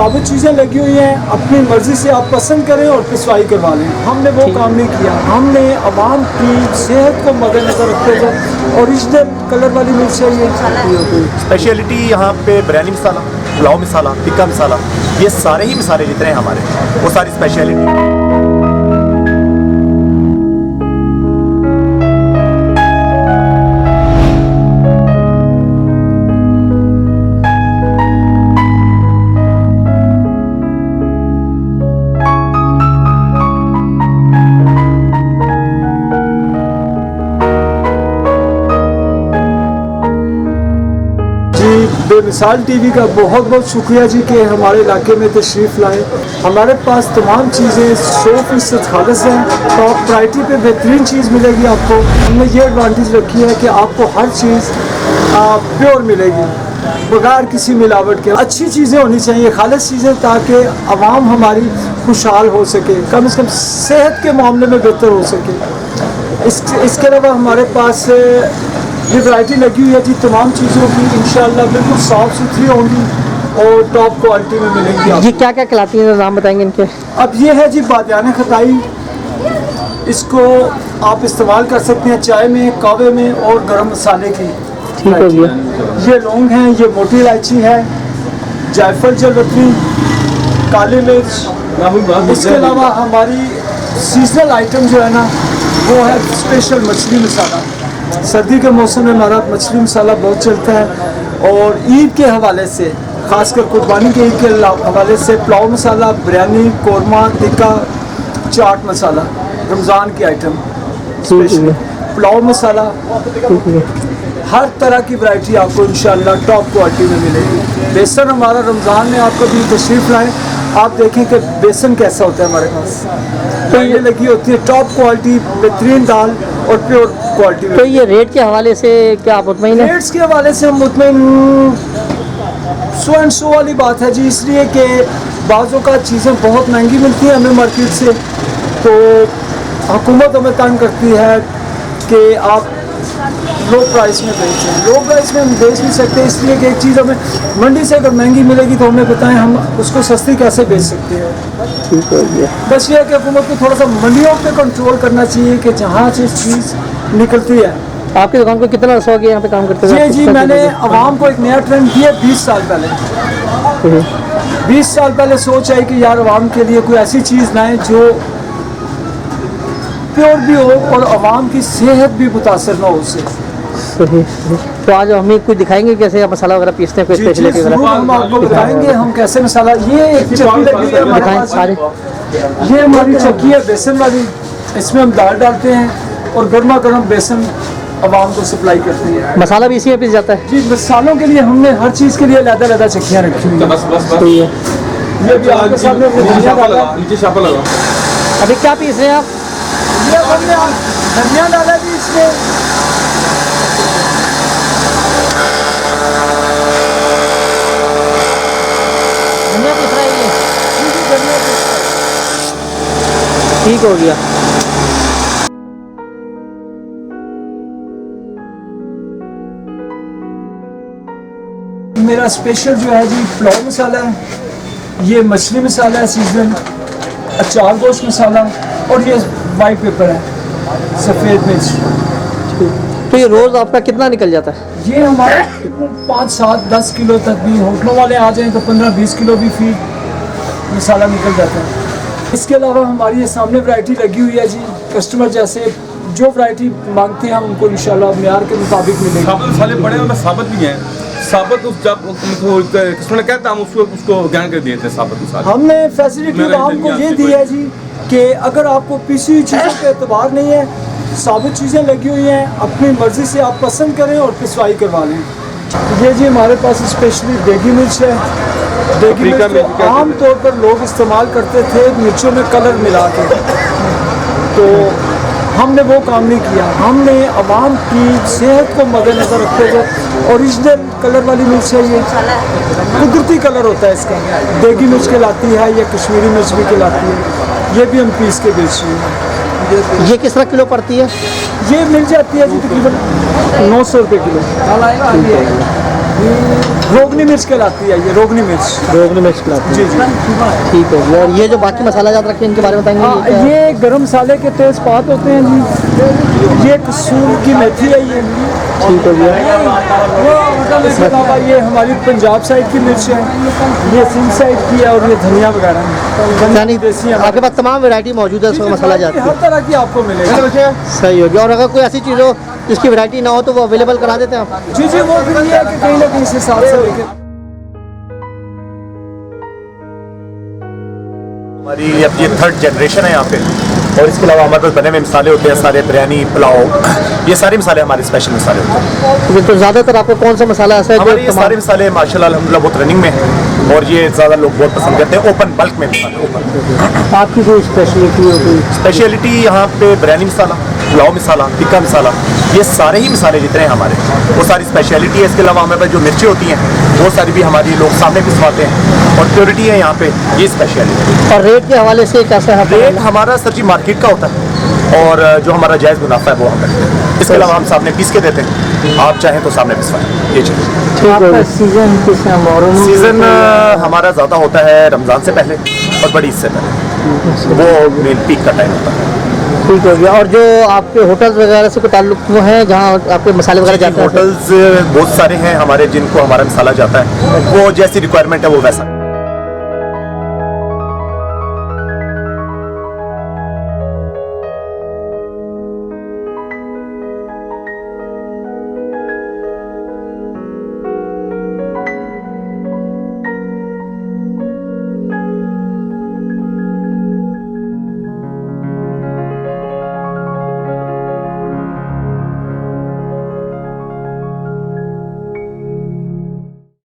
साबित चीज़ें लगी हुई हैं, अपनी मर्ज़ी से आप पसंद करें और पिसवाई करवा लें। हमने वो काम नहीं किया, हमने आवाम की सेहत को मद्देनज़र रखते हुए ओरिजिनल कलर वाली मिर्च चाहिए। स्पेशलिटी यहाँ पे बिरयानी मसाला, पुलाव मसाला, टिक्का मसाला, ये सारे ही मसाले जितने हैं हमारे, वो सारी स्पेशलिटी। बेमिसाल टीवी का बहुत बहुत शुक्रिया जी कि हमारे इलाके में तशरीफ़ लाए। हमारे पास तमाम चीज़ें 100% खालिस हैं, टॉप प्राइटी पे बेहतरीन चीज़ मिलेगी आपको। हमने ये एडवांटेज रखी है कि आपको हर चीज़ प्योर मिलेगी बगैर किसी मिलावट के। अच्छी चीज़ें होनी चाहिए, खालिस चीज़ें, ताकि आवाम हमारी खुशहाल हो सके, कम से कम सेहत के मामले में बेहतर हो सके। इसके अलावा हमारे पास ये वैरायटी लगी हुई है जी तमाम चीज़ों की, इंशाल्लाह बिल्कुल साफ़ सुथरी होंगी और टॉप क्वालिटी में मिलेंगी। ये क्या क्या खिलाती हैं, नाम बताएंगे इनके? अब ये है जी बादियान खताई, इसको आप इस्तेमाल कर सकते हैं चाय में, कहवे में और गरम मसाले की। ठीक हो गया। ये लौंग हैं, ये मोटी इलायची है, जायफल जलवतरी, काली मिर्च। इसके अलावा हमारी सीजनल आइटम जो है ना वो है स्पेशल मछली मसाला। सर्दी के मौसम में हमारा मछली मसाला बहुत चलता है और ईद के हवाले से, ख़ासकर कुर्बानी के ईद के हवाले से पुलाव मसाला, बिरयानी, कोरमा, टिक्का, चाट मसाला, रमज़ान की आइटम स्पेशल पुलाव मसाला, हर तरह की वैरायटी आपको इंशाल्लाह टॉप क्वालिटी में मिलेगी। बेसन हमारा रमज़ान में आपको भी तशरीफ़ लाएँ, आप देखें कि बेसन कैसा होता है हमारे पास। तो ये लगी होती है टॉप क्वालिटी, बेहतरीन दाल और प्योर क्वालिटी। तो ये रेट के हवाले से क्या आप मुतमईन हैं? रेट्स के हवाले से हम मुतमईन 100 वाली बात है जी, इसलिए कि बाज़ों का चीज़ें बहुत महंगी मिलती हैं हमें मार्केट से, तो हुकूमत हमें तंग करती है कि आप लो प्राइस में बेचें। लो प्राइस में हम बेच नहीं सकते, इसलिए कि एक चीज़ हमें मंडी से अगर महंगी मिलेगी तो हमें बताएं हम उसको सस्ती कैसे बेच सकते हैं। ठीक है जी। बस ये है कि हुकूमत को थोड़ा सा मंडियों पे कंट्रोल करना चाहिए कि जहाँ से चीज़ निकलती है। आपकी दुकान को कितना अर्सा हो गया यहाँ पे काम करते हुए? जी मैंने आवाम को एक नया ट्रेंड दिया 20 साल पहले। 20 साल पहले सोच आई कि यार आवाम के लिए कोई ऐसी चीज़ लाएँ जो प्योर भी हो और आवाम की सेहत भी मुतासर ना हो उससे। तो आज हमें कुछ दिखाएंगे कैसे आप मसाला वगैरह पीसते हैं? कोई स्पेशलिटी वगैरह हम आपको बताएंगे हम कैसे मसाला। ये एक चक्की लगी हुई है हमारे पास सारे, ये हमारी चक्की है बेसन वाली, इसमें हम दाल डालते हैं और गर्मा गर्म बेसन आवाम को सप्लाई करते हैं। मसाला भी इसी में पीस जाता है जी? मसालों के लिए हमने हर चीज़ के लिए अलग-अलग चक्कियाँ रखी हुई हैं। ये भी आपके सामने अभी क्या पीस रहे हैं आप? ये हमने धनिया डाला जी इसमें, धनिया पीस रहा है ये? ठीक हो गया। मेरा स्पेशल जो है जी पुलाव मसाला है, ये मछली मसाला है सीजन, अचार गोश्त मसाला और ये वाइट पेपर है, सफ़ेद मिर्च। तो ये रोज़ आपका कितना निकल जाता है? ये हमारे 5, 7, 10 किलो तक भी, होटलों वाले आ जाएं तो 15-20 किलो भी फी मसाला निकल जाता है। इसके अलावा हमारी ये सामने वैरायटी लगी हुई है जी, कस्टमर जैसे जो वैरायटी मांगते हैं हम उनको इंशाल्लाह मेयार के मुताबिक मिलेगी। साबुत मसाले बड़े और साबुत भी हैं, साबुत उस जब कस्टमर कहता हम उसको ज्ञान कर दिए थे साबुत मसाले। हमने फैसिलिटी आवाम को ये दी है जी कि अगर आपको पिसी हुई चीज़ों पे एतबार नहीं है, साबुत चीज़ें लगी हुई हैं, अपनी मर्ज़ी से आप पसंद करें और पिसवाई करवा लें। ये जी हमारे पास स्पेशली देगी मिर्च है। देगी मिर्च आम तौर पर लोग इस्तेमाल करते थे मिर्चों में कलर मिला के, तो हमने वो काम नहीं किया। हमने आवाम की सेहत को मद्देनज़र रखते हुए ओरिजिनल कलर वाली मिर्च है, ये कुदरती कलर होता है इसका, देगी मिर्च कहलाती है या कश्मीरी मिर्च भी कहलाती है। ये भी हम पीस के बेच रहे हैं। ये किस तरह किलो पड़ती है? ये मिल जाती है जी तकरीबन 900 रुपये किलो। रोगनी मिर्च कहलाती है ये, रोगनी मिर्च। रोगनी मिर्च खिलाते जी हैं। जी। ठीक है जी। और ये जो बाकी मसाला जात रखे हैं इनके बारे में बताएंगे? हाँ, ये क्या है? ये गरम मसाले के तेज़पात होते हैं जी। ये कसूर की मेथी है ये। ठीक है जी। इसके अलावा ये हमारी पंजाब साइड की मिर्च है, ये सिंध साइड की है, और ये धनिया वगैरह यानी देसी आपके पास तमाम वैरायटी मौजूद है इसमें मसाला जात हर की। तरह की आपको मिलेगी। सही होगी। और अगर कोई ऐसी चीज़ हो जिसकी वैरायटी ना हो तो वो अवेलेबल करा देते हैं आप? जी जी, वो फिर ये है कि कहीं ना कहीं से साथ से लेके हमारी अब ये 3rd जनरेशन है यहाँ पे। और इसके अलावा हमारे पास बने हुए मसाले होते हैं सारे, बिरयानी, पुलाव, ये सारे मसाले हमारे स्पेशल मसाले होते हैं। तो ज़्यादातर आपको कौन सा मसाला ऐसा है हमारे ये जो सारे मसाले माशाल्लाह अल्हम्दुलिल्लाह बहुत रनिंग में हैं, और ये ज़्यादा लोग बहुत पसंद करते हैं। ओपन बल्क में मसाले, ओपन आपकी कोई स्पेशलिटी हो कोई? स्पेशलिटी यहाँ पे बिरयानी मसाला, पुलाव मसाला, टिक्का मसाला, ये सारे ही मसाले जितने हैं हमारे वो सारी स्पेशलिटी है। इसके अलावा हमारे पास जो मिर्ची होती हैं वो सारी भी हमारी लोग सामने पिसवाते हैं, और प्योरिटी है यहाँ पे, ये स्पेशलिटी। और रेट के हवाले से कैसा है? रेट हमारा सर जी मार्केट का होता है, और जो हमारा जायज़ मुनाफा है वो हम करते हैं। इसके अलावा हम सामने पीस के देते हैं, आप चाहें तो सामने पिसवाएं, ये चीज़। आपका सीजन किस मुहर्रम? सीज़न हमारा ज़्यादा होता है रमज़ान से पहले और बड़ी ईद से पहले, वो मेन पीक का टाइम होता है। ठीक हो गया। और जो आपके होटल्स वगैरह से कोई ताल्लुक वो हैं जहाँ आपके मसाले वगैरह जाते हैं? होटल्स बहुत सारे हैं हमारे जिनको हमारा मसाला जाता है, वो जैसी रिक्वायरमेंट है वो वैसा।